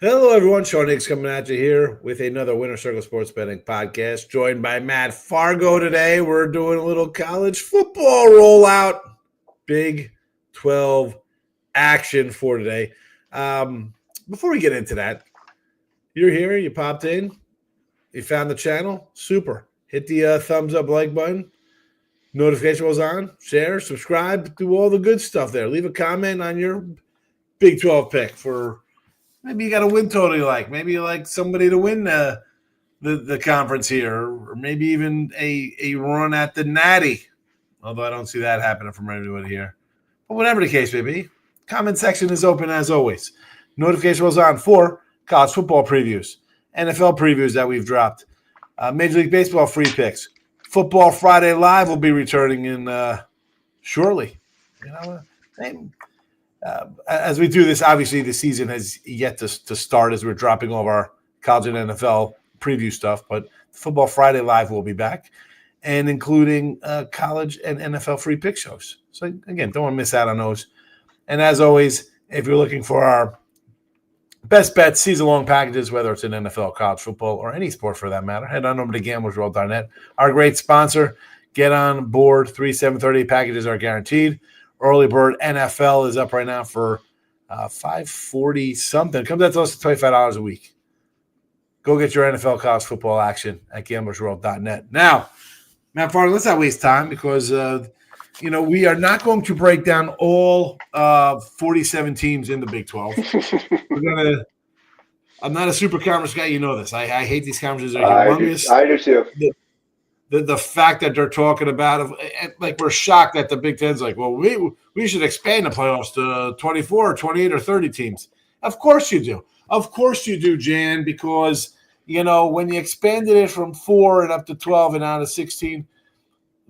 Hello, everyone. Sean Higgs coming at you here with another Winner Circle Sports Betting podcast, joined by Matt Fargo today. We're doing a little college football rollout. Big 12 action for today. Before we get into that, you're here, you popped in, you found the channel. Super. Hit the thumbs up like button. Notification was on. Share, subscribe, do all the good stuff there. Leave a comment on your Big 12 pick for maybe you got a win total you like. Maybe you like somebody to win the conference here, or maybe even a run at the Natty. Although I don't see that happening from anybody here. But whatever the case may be, comment section is open as always. Notification was on for college football previews, NFL previews that we've dropped, Major League Baseball free picks. Football Friday Live will be returning in shortly. As we do this, obviously the season has yet to start as we're dropping all of our college and NFL preview stuff, but Football Friday Live will be back, and including college and NFL free pick shows. So again, don't want to miss out on those. And as always, if you're looking for our best bets, season-long packages, whether it's in NFL, college football, or any sport for that matter, head on over to gamblersworld.net. Our great sponsor. Get on board. 3 730 packages are guaranteed. Early Bird NFL is up right now for $540 something. Comes out to us at $25 a week. Go get your NFL college football action at gamblersworld.net. Now, Matt Fargo, let's not waste time because we are not going to break down all 47 teams in the Big 12. I'm not a super conference guy. You know this. I hate these conferences. They're humongous. I do too. The fact that they're talking about it, like we're shocked that the Big Ten's like, well, we should expand the playoffs to 24 or 28 or 30 teams. Of course you do. Of course you do, Jan, because, when you expanded it from 4 and up to 12 and out of 16,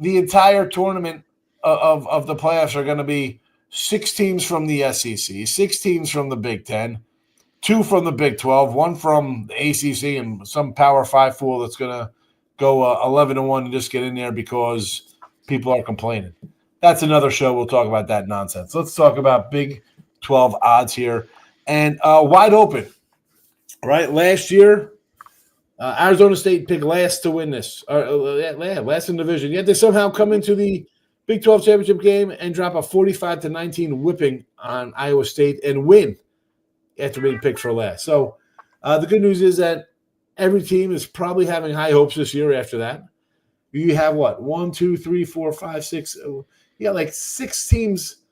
the entire tournament of the playoffs are going to be 6 teams from the SEC, 6 teams from the Big Ten, 2 from the Big 12, 1 from the ACC, and some Power 5 fool that's going to go 11-1 and just get in there because people are complaining. That's another show. We'll talk about that nonsense. Let's talk about Big 12 odds here. And wide open, right? Last year, Arizona State picked last to win this, last in the division. Yet they somehow come into the Big 12 championship game and drop a 45-19 whipping on Iowa State and win after being picked for last. So the good news is that every team is probably having high hopes this year after that. You have what? 1, 2, 3, 4, 5, 6. You got like 6 teams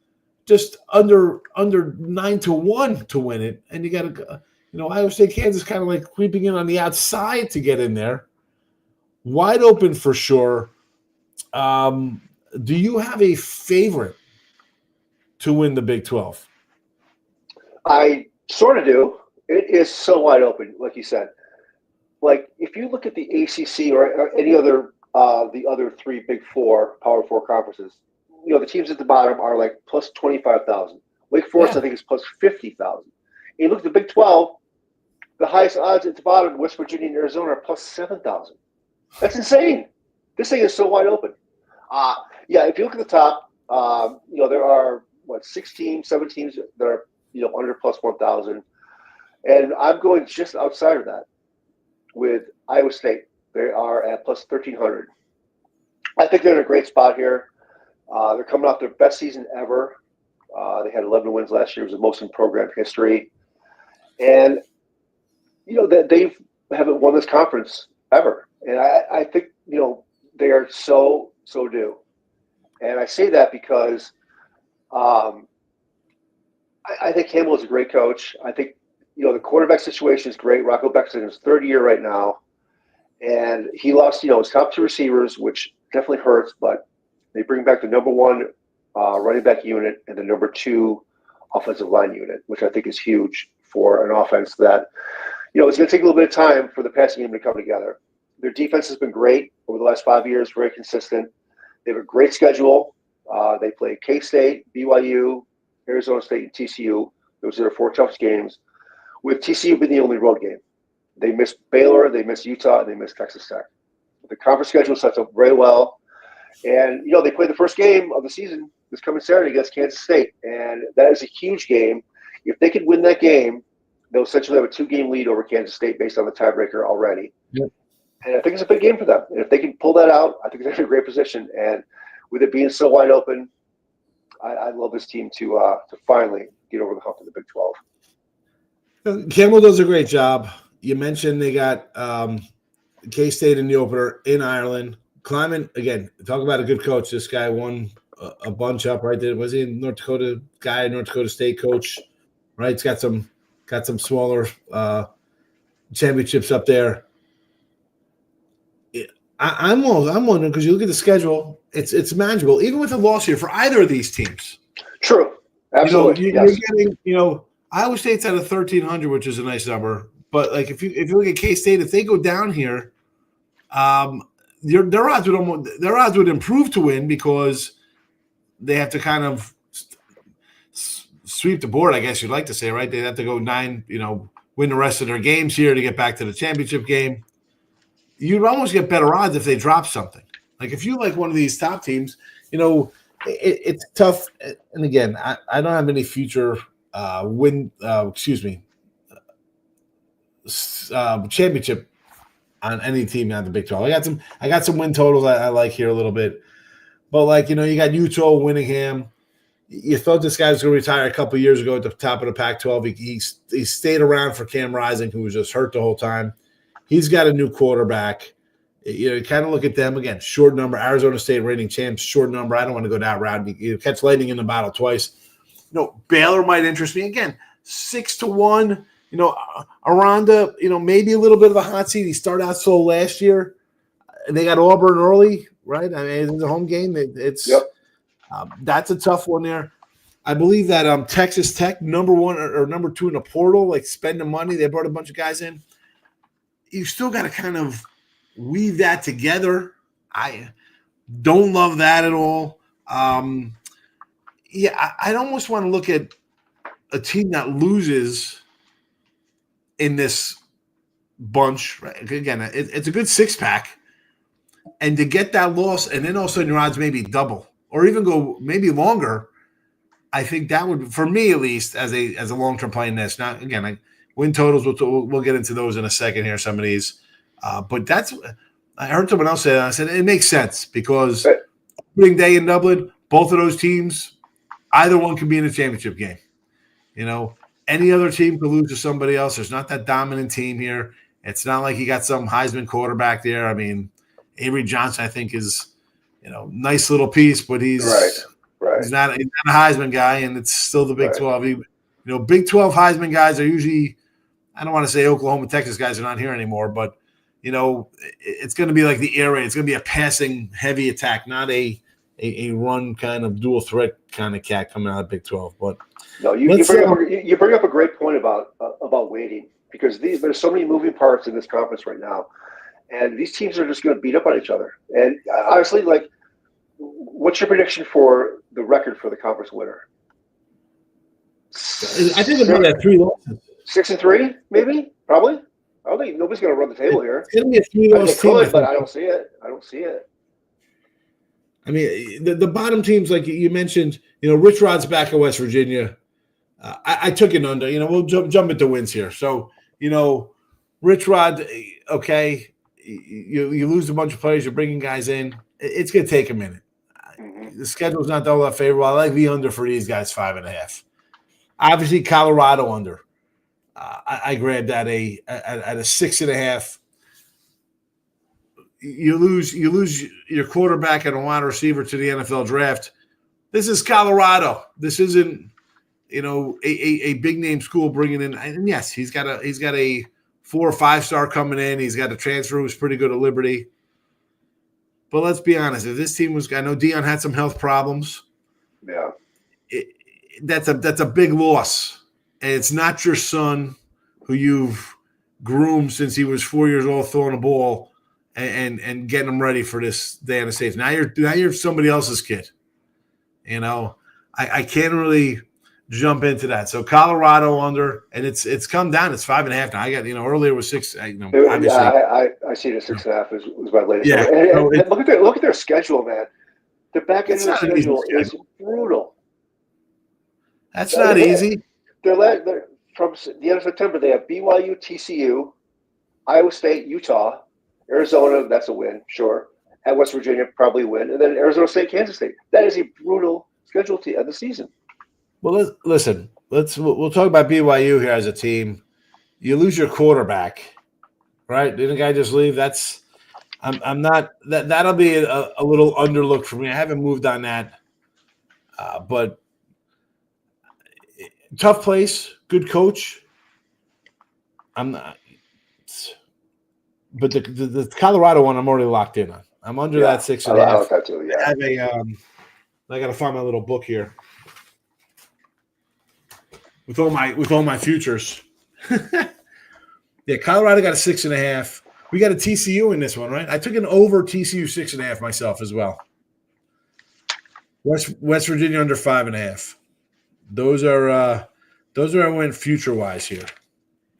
just under 9-1 to win it. And you got to, Iowa State, Kansas kind of like creeping in on the outside to get in there. Wide open for sure. Do you have a favorite to win the Big 12? I sort of do. It is so wide open, like you said. Like, if you look at the ACC or any other, the other 3 Big 4, Power 4 conferences, the teams at the bottom are like plus 25,000. Wake Forest, I think, is plus 50,000. And you look at the Big 12, the highest odds at the bottom, West Virginia and Arizona, are plus 7,000. That's insane. This thing is so wide open. If you look at the top, there are, 6 teams, 7 teams that are, under plus 1,000. And I'm going just outside of that. With Iowa State, they are at plus 1,300. I think they're in a great spot here. They're coming off their best season ever. They had 11 wins last year. It was the most in program history. And, they haven't won this conference ever. And I think, they are so due. And I say that because I think Campbell is a great coach. I think, the quarterback situation is great. Rocco Beck's in his 3rd year right now. And he lost, his top 2 receivers, which definitely hurts, but they bring back the number 1 running back unit and the number 2 offensive line unit, which I think is huge for an offense that, it's going to take a little bit of time for the passing game to come together. Their defense has been great over the last 5 years, very consistent. They have a great schedule. They play K-State, BYU, Arizona State, and TCU. Those are their 4 toughest games, with TCU being the only road game. They missed Baylor, they missed Utah, and they missed Texas Tech. The conference schedule sets up very well. And, they play the first game of the season this coming Saturday against Kansas State. And that is a huge game. If they could win that game, They'll essentially have a 2-game lead over Kansas State based on the tiebreaker already. Yep. And I think it's a big game for them. And if they can pull that out, I think they're in a great position. And with it being so wide open, I love this team to finally get over the hump of the Big 12. Campbell does a great job. You mentioned they got K-State in the opener in Ireland. Kleiman, again, talk about a good coach. This guy won a bunch up right there. Was he a North Dakota guy, North Dakota State coach? Right, he's got some smaller championships up there. I'm wondering because you look at the schedule, it's manageable even with a loss here for either of these teams. True, absolutely. You're getting, Iowa State's at a 1,300, which is a nice number. But like if you look at K-State, if they go down here, their odds would improve to win because they have to kind of sweep the board, I guess you'd like to say, right? They'd have to go 9, win the rest of their games here to get back to the championship game. You'd almost get better odds if they drop something. Like if you like one of these top teams, it's tough. And again, I don't have any future championship on any team out the Big 12. I got some win totals I like here a little bit. But you got Utah, Winningham. You thought this guy was going to retire a couple of years ago at the top of the Pac-12. He stayed around for Cam Rising, who was just hurt the whole time. He's got a new quarterback. You kind of look at them again. Short number. Arizona State reigning champs. Short number. I don't want to go that route. You catch lightning in the bottle twice. Baylor might interest me again. 6-1. Aranda. Maybe a little bit of a hot seat. He started out slow last year. They got Auburn early, right? I mean, it's a home game. That's a tough one there. I believe that Texas Tech, number 1 or number 2 in the portal, spending money. They brought a bunch of guys in. You still got to kind of weave that together. I don't love that at all. I'd almost want to look at a team that loses in this bunch. Right? Again, it's a good 6-pack. And to get that loss, and then all of a sudden your odds maybe double or even go maybe longer, I think that would, for me at least, as a long-term play in this. Now, again, win totals, we'll get into those in a second here, some of these. But I heard someone else say that. I said it makes sense because opening day in Dublin, both of those teams, either one can be in a championship game. Any other team could lose to somebody else. There's not that dominant team here. It's not like you got some Heisman quarterback there. I mean, Avery Johnson, I think, is nice little piece, but he's not a Heisman guy, and it's still the Big 12. Big 12 Heisman guys are usually, I don't want to say Oklahoma, Texas guys are not here anymore, but it's going to be like the air raid. It's going to be a passing heavy attack, not a run kind of dual threat kind of cat coming out of Big 12. But no, you bring up a great point about waiting because there's so many moving parts in this conference right now. And these teams are just going to beat up on each other. And honestly, what's your prediction for the record for the conference winner? I think it's at 3 losses. 6-3, maybe? Probably. I don't think nobody's going to run the table here. It's going to be a 3-loss team. But I don't see it. I mean, the bottom teams, like you mentioned, Rich Rod's back at West Virginia. I took it under. We'll jump into wins here. So, Rich Rod, okay. You lose a bunch of players. You're bringing guys in. It's going to take a minute. The schedule's not all that favorable. I like the under for these guys, 5.5. Obviously, Colorado under. I grabbed that at a 6.5. You lose your quarterback and a wide receiver to the NFL draft. This is Colorado. This isn't a big name school bringing in. And yes, he's got a 4 or 5 star coming in. He's got a transfer who's pretty good at Liberty. But let's be honest. If this team I know Deion had some health problems. Yeah. That's a big loss. And it's not your son who you've groomed since he was 4 years old throwing a ball and getting him ready for this day on the stage. Now you're somebody else's kid. I can't really jump into that. So Colorado under, and it's come down. It's 5.5 now. I got earlier was 6. Obviously, I see it at 6.5 was my latest. Yeah, and look at their schedule, man. The back end of their schedule is brutal. That's not easy. Their from the end of September, they have BYU, TCU, Iowa State, Utah, Arizona. That's a win, sure. At West Virginia, probably a win, and then Arizona State, Kansas State. That is a brutal schedule to end the season. Well, listen. We'll talk about BYU here as a team. You lose your quarterback, right? Didn't the guy just leave? I'm not that'll be a little underlooked for me. I haven't moved on that, but tough place, good coach. I'm not, but the Colorado one I'm already locked in on. I'm under that 6.5. I like that too. Yeah, I got to find my little book here with all my futures. Yeah, Colorado got a 6.5. We got a TCU in this one, right? I took an over TCU 6.5 myself as well. West Virginia under 5.5. Those are I went future wise here.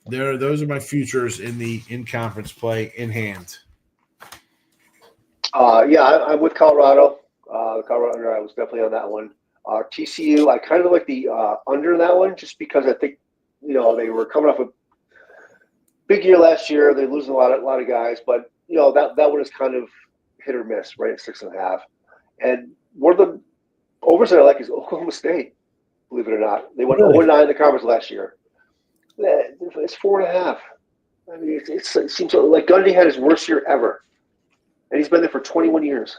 Those are my futures in conference play in hand. I'm with Colorado. The Colorado under, I was definitely on that one. TCU, I kind of like the under that one just because I think they were coming off a big year last year. They're losing a lot of guys, but that one is kind of hit or miss, right? 6.5. And one of the overs that I like is Oklahoma State. Believe it or not, they went 0-9 in the conference last year. It's 4.5. I mean, it seems like Gundy had his worst year ever, and he's been there for 21 years.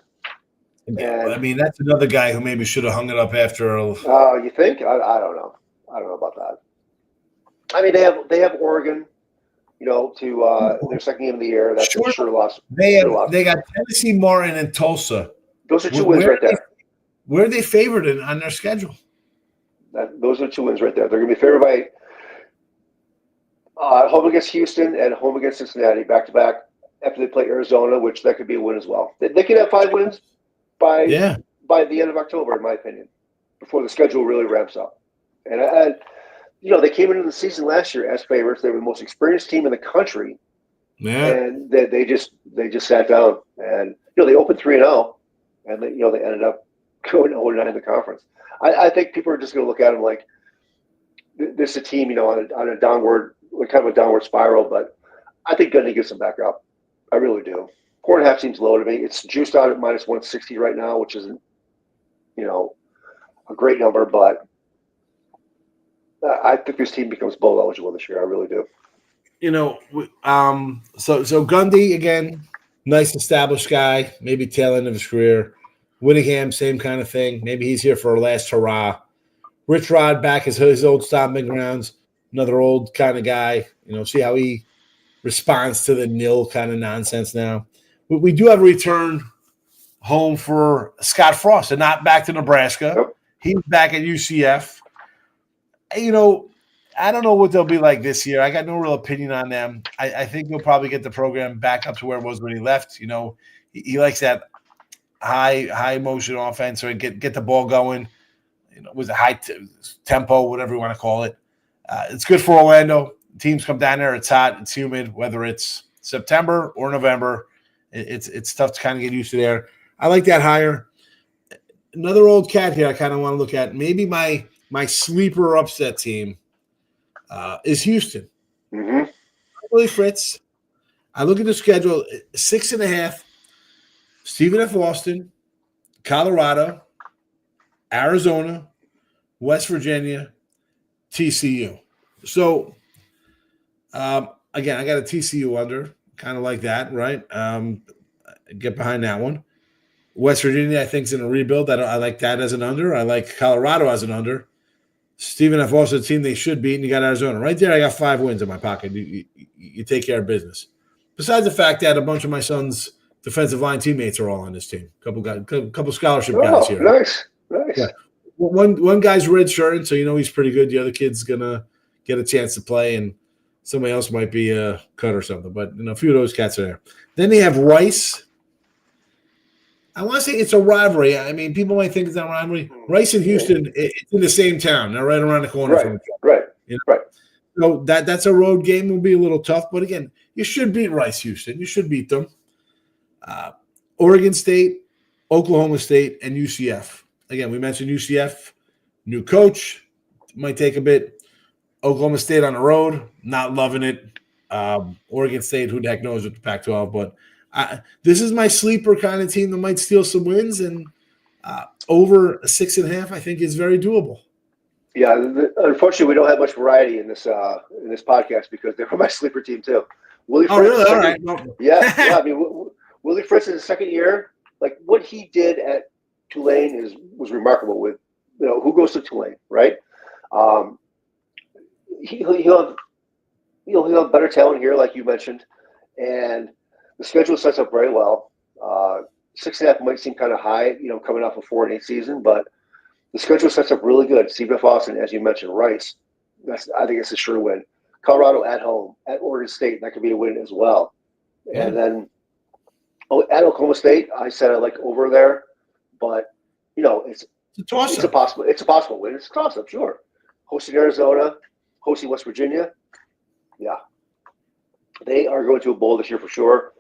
And, I mean, that's another guy who maybe should have hung it up after. You think? I don't know. I don't know about that. I mean, they have Oregon, to their second game of the year. That's a sure loss. They got Tennessee, Martin, and Tulsa. Those are two wins right there. Where are they favored on their schedule? Those are 2 wins right there. They're going to be favored by home against Houston and home against Cincinnati back-to-back after they play Arizona, which that could be a win as well. They could have 5 wins by the end of October, in my opinion, before the schedule really ramps up. And they came into the season last year as favorites. They were the most experienced team in the country, and they just sat down. And they opened 3-0, and they ended up going 0-9 in the conference. I think people are just going to look at them like this is a team, on a downward, kind of a downward spiral. But I think Gundy gets them back up. I really do. 4.5 seems low to me. It's juiced out at -160 right now, which isn't, a great number. But I think this team becomes bowl eligible this year. I really do. So Gundy again, nice established guy, maybe tail end of his career. Whittingham, same kind of thing. Maybe he's here for a last hurrah. Rich Rod back as his old stomping grounds. Another old kind of guy. See how he responds to the nil kind of nonsense now. We do have a return home for Scott Frost, and not back to Nebraska. Yep. He's back at UCF. I don't know what they'll be like this year. I got no real opinion on them. I think they'll probably get the program back up to where it was when he left. He likes that high motion offense, or get the ball going. With a high tempo, whatever you want to call it. It's good for Orlando. Teams come down there. It's hot. It's humid. Whether it's September or November, it's tough to kind of get used to there. I like that hire. Another old cat here I kind of want to look at. Maybe my sleeper upset team is Houston. Mm-hmm. Willie Fritz. I look at the schedule, 6.5. Stephen F. Austin, Colorado, Arizona, West Virginia, TCU. So, again, I got a TCU under, kind of like that, right? Get behind that one. West Virginia, I think, is in a rebuild. I like that as an under. I like Colorado as an under. Stephen F. Austin, team they should beat, and you got Arizona. Right there, I got 5 wins in my pocket. You take care of business. Besides the fact that a bunch of my son's defensive line teammates are all on this team. Couple scholarship guys here. Nice. Yeah. One guy's redshirting, so he's pretty good. The other kid's gonna get a chance to play, and somebody else might be a cut or something. But a few of those cats are there. Then they have Rice. I want to say it's a rivalry. I mean, people might think it's not a rivalry. Rice and Houston, it's in the same town. They're right around the corner from each other. Right. So that's a road game. Will be a little tough, but again, you should beat Rice, Houston. You should beat them. Oregon State, Oklahoma State, and UCF. Again, we mentioned UCF, new coach, might take a bit. Oklahoma State on the road, not loving it. Oregon State, who the heck knows with the Pac-12, but this is my sleeper kind of team that might steal some wins, and over 6.5, I think, is very doable. Yeah, unfortunately, we don't have much variety in this podcast because they're my sleeper team too. Willie Oh, Fritz, really? All right. Yeah. I mean, Willie Fritz in his second year, like what he did at Tulane was remarkable. With who goes to Tulane, right? He'll have better talent here, like you mentioned, and the schedule sets up very well. 6.5 might seem kind of high, coming off a 4-8 season, but the schedule sets up really good. Stephen F. Austin, as you mentioned, Rice. I think it's a sure win. Colorado at home, at Oregon State, that could be a win as well. Yeah. And then at Oklahoma State, I said I like over there, but it's a possible win. It's a toss-up, sure. Hosting Arizona, hosting West Virginia, yeah, they are going to a bowl this year for sure.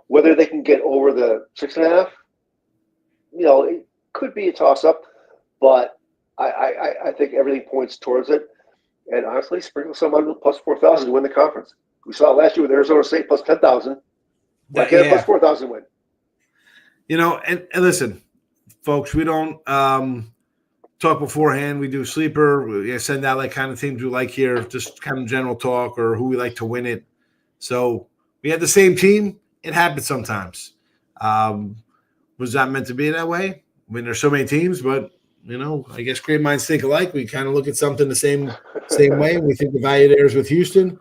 Whether they can get over the 6.5, it could be a toss-up, but I think everything points towards it. And honestly, sprinkle some on plus 4,000 to win the conference. We saw it last year with Arizona State plus 10,000. Why can't plus 4,000 win? And listen, folks, we don't talk beforehand. We do sleeper. We send out like kind of teams we like here, just kind of general talk or who we like to win it. So we had the same team. It happens sometimes. Was that meant to be that way? I mean, there's so many teams, but I guess great minds think alike. We kind of look at something the same way. We think the value there is with Houston,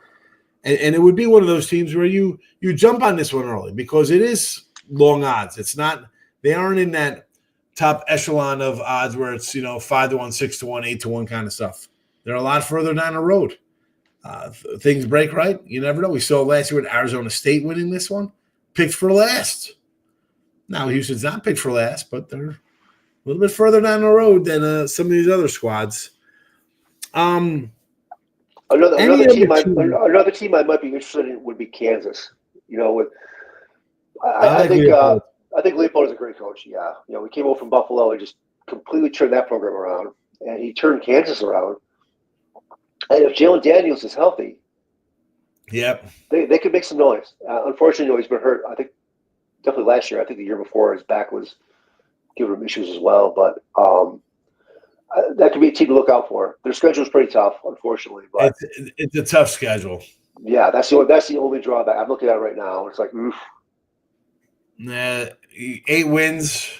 and it would be one of those teams where you jump on this one early because it is long odds. It's not; they aren't in that top echelon of odds where it's 5-1, 6-1, 8-1 kind of stuff. They're a lot further down the road. Things break right. You never know. We saw last year with Arizona State winning this one, picked for last. Now Houston's not picked for last, but they're a little bit further down the road than some of these other squads. Another team I might be interested in would be Kansas. I think Leopold is a great coach. Yeah, we came over from Buffalo and just completely turned that program around, and he turned Kansas around. And if Jalen Daniels is healthy, yep, they could make some noise. Unfortunately, he's been hurt. I think definitely last year. I think the year before his back was giving him issues as well. But that could be a team to look out for. Their schedule is pretty tough, unfortunately. But it's a tough schedule. Yeah, that's the only drawback. I'm looking at it right now. It's like, oof. 8 wins.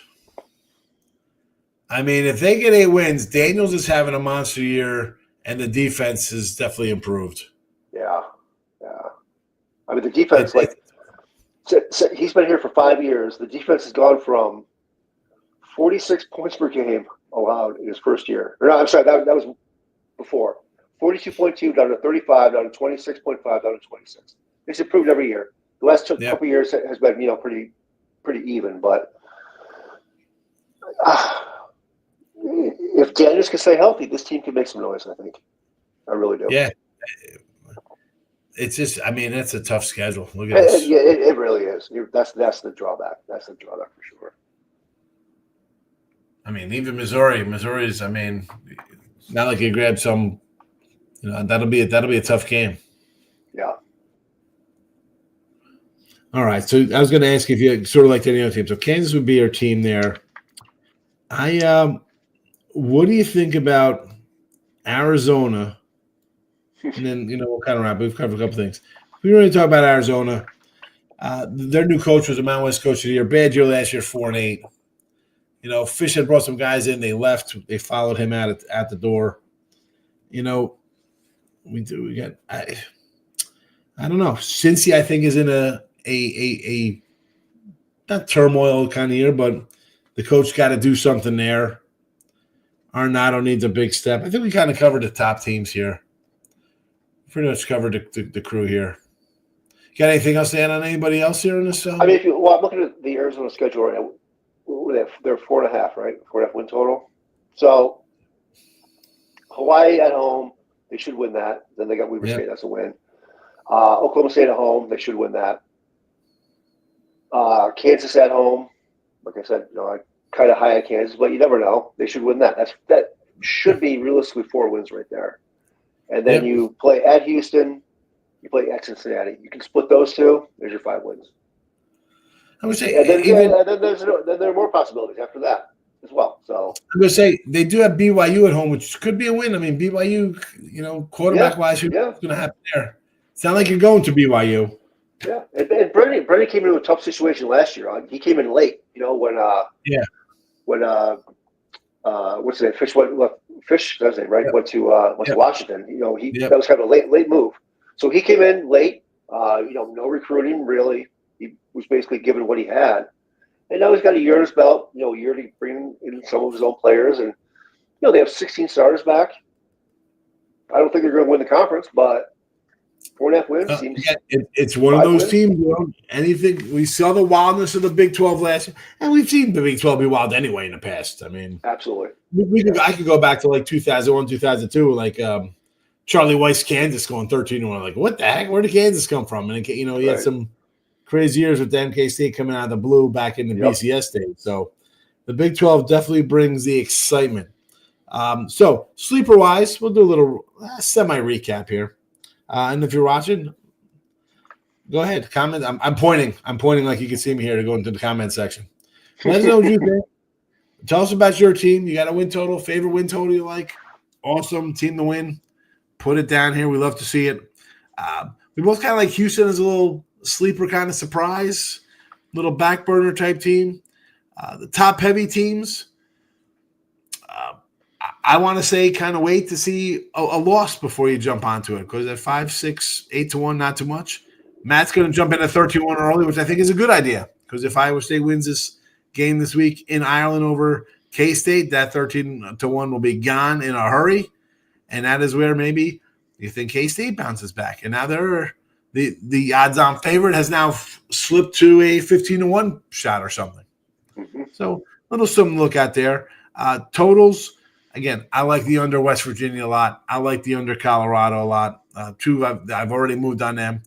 I mean, if they get 8 wins, Daniels is having a monster year, and the defense is definitely improved. Yeah. I mean, the defense, he's been here for 5 years. The defense has gone from 46 points per game allowed in his first year. Or no, I'm sorry, that was before. 42.2 down to 35, down to 26.5, down to 26. It's improved every year. The last couple of years has been, pretty even. But if Daniels can stay healthy, this team can make some noise, I think. I really do. Yeah. It's just, I mean, it's a tough schedule. Look at this. Yeah, it really is. That's the drawback. That's the drawback for sure. I mean, even Missouri's, I mean, not like you grab some, that'll be a tough game. Yeah. All right. So I was going to ask if you sort of like any other team. So Kansas would be our team there. What do you think about Arizona? And then, we'll kind of wrap. We've covered a couple things. We already talk about Arizona. Their new coach was a Mountain West Coach of the Year. Bad year last year, 4-8. Fish had brought some guys in. They left. They followed him out at the door. We got I don't know. Cincy, I think, is in a not turmoil kind of year, but the coach got to do something there. Arnado needs a big step. I think we kind of covered the top teams here. Pretty much covered the crew here. Got anything else to add on anybody else here in this? I mean, I'm looking at the Arizona schedule right now. They're 4.5, right? 4.5 win total. So Hawaii at home, they should win that. Then they got Weber State, that's a win. Oklahoma State at home, they should win that. Kansas at home, like I said, I kind of high at Kansas, but you never know. They should win that. That should be realistically 4 wins right there. and then you play at Houston, you play at Cincinnati. You can split those two. There's your 5 wins. I would say, and then there are more possibilities after that as well. So I'm gonna say they do have BYU at home, which could be a win. I mean, BYU, quarterback wise, what's going to happen there? Sound like you're going to BYU. Yeah, and Brennan came into a tough situation last year. He came in late, when what's his name? Fish, that's it, right? Went to Washington. That was kind of a late move. So he came in late. No recruiting really. He was basically given what he had, and now he's got a year on his belt. A year to bring in some of his own players, and they have 16 starters back. I don't think they're going to win the conference, but 4.5 wins seems. It's one of those teams. Anything we saw the wildness of the Big 12 last year, and we've seen the Big 12 be wild anyway in the past. I mean, absolutely. I could go back to like 2001, 2002, like Charlie Weiss, Kansas going 13-1. Like, what the heck? Where did Kansas come from? And he had some crazy years with the MK State coming out of the blue back in the BCS days. So the Big 12 definitely brings the excitement. So sleeper wise, we'll do a little semi recap here. And if you're watching, go ahead, comment. I'm pointing. I'm pointing like you can see me here to go into the comment section. Let us know what you think. Tell us about your team. You got a win total, favorite win total you like? Awesome team to win. Put it down here. We love to see it. We both kind of like Houston as a little sleeper kind of surprise, little back burner type team. The top heavy teams, I want to say kind of wait to see a loss before you jump onto it, because at 5, 6, 8-1, not too much. Matt's going to jump in at 13-1 early, which I think is a good idea, because if Iowa State wins this game this week in Ireland over K-State, that 13-1 will be gone in a hurry, and that is where maybe you think K-State bounces back. And now the odds-on favorite has now slipped to a 15-1 shot or something. Mm-hmm. So a little something to look at there. Totals. Again, I like the under West Virginia a lot. I like the under Colorado a lot. Two, I've already moved on them.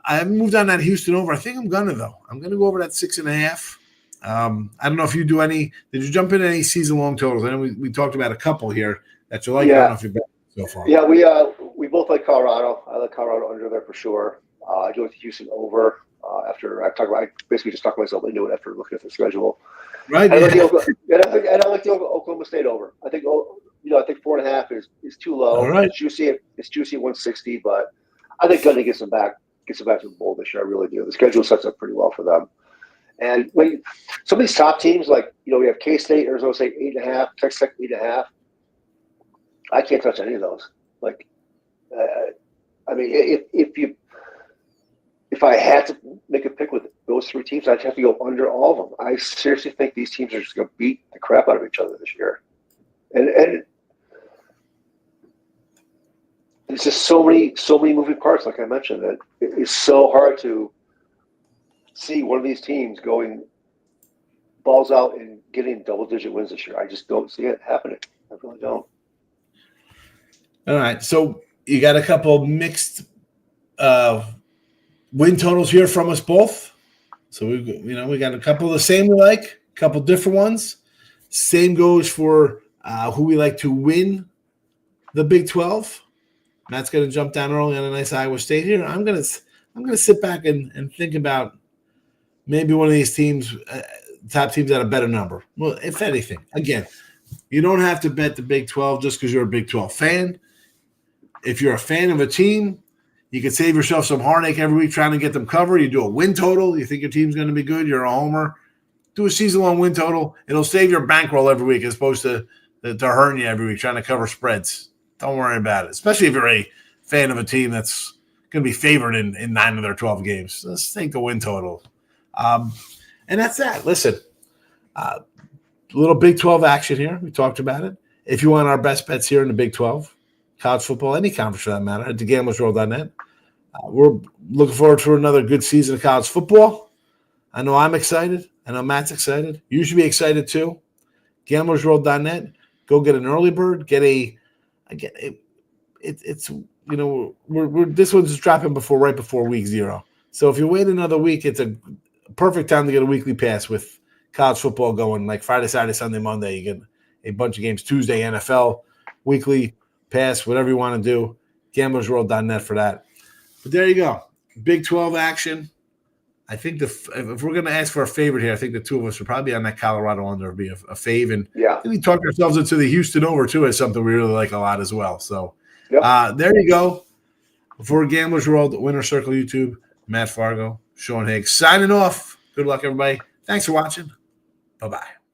I haven't moved on that Houston over. I think I'm going to, though. I'm going to go over that 6.5. I don't know if you do any – did you jump in any season-long totals? I know we talked about a couple here that you like. Yeah. I don't know if you've been so far. Yeah, we both like Colorado. I like Colorado under there for sure. I do like the Houston over I basically just talked myself into it after looking at the schedule. Right. I like the Oklahoma State over. I think 4.5 is too low. All right. It's juicy at 160, but I think Gundy gets them back to the bowl this year. I really do. The schedule sets up pretty well for them. And when some of these top teams, like we have K-State, Arizona State 8.5, Texas Tech 8.5. I can't touch any of those. Like, I mean, if I had to make a pick with those 3 teams, I'd have to go under all of them. I seriously think these teams are just going to beat the crap out of each other this year. And there's just so many moving parts, like I mentioned, that it's so hard to see one of these teams going balls out and getting double-digit wins this year. I just don't see it happening. I really don't. All right. So you got a couple mixed win totals here from us both. So we got a couple of the same we like, a couple different ones. Same goes for who we like to win the Big 12. Matt's going to jump down early on a nice Iowa State here. I'm going to sit back and think about maybe one of these teams, top teams at a better number. Well, if anything, again, you don't have to bet the Big 12 just because you're a Big 12 fan. If you're a fan of a team, you can save yourself some heartache every week trying to get them covered. You do a win total. You think your team's going to be good. You're a homer. Do a season-long win total. It'll save your bankroll every week as opposed to hurting you every week trying to cover spreads. Don't worry about it, especially if you're a fan of a team that's going to be favored in 9 of their 12 games. Let's take the win total. And that's that. Listen, a little Big 12 action here. We talked about it. If you want our best bets here in the Big 12, college football, any conference for that matter, at thegamblersworld.net. We're looking forward to another good season of college football. I know I'm excited. I know Matt's excited. You should be excited too. Gamblersworld.net. Go get an early bird. It's this one's dropping right before week 0. So if you wait another week, it's a perfect time to get a weekly pass with college football going, like Friday, Saturday, Sunday, Monday. You get a bunch of games. Tuesday, NFL, weekly pass, whatever you want to do. gamblersworld.net for that. But there you go. Big 12 action. I think if we're going to ask for a favorite here, I think the two of us would probably be on that Colorado under be a fave. And Yeah. we talked ourselves into the Houston over, too, as something we really like a lot as well. So Yep. there you go. For Gamblers World, Winner Circle YouTube, Matt Fargo, Sean Higgs signing off. Good luck, everybody. Thanks for watching. Bye-bye.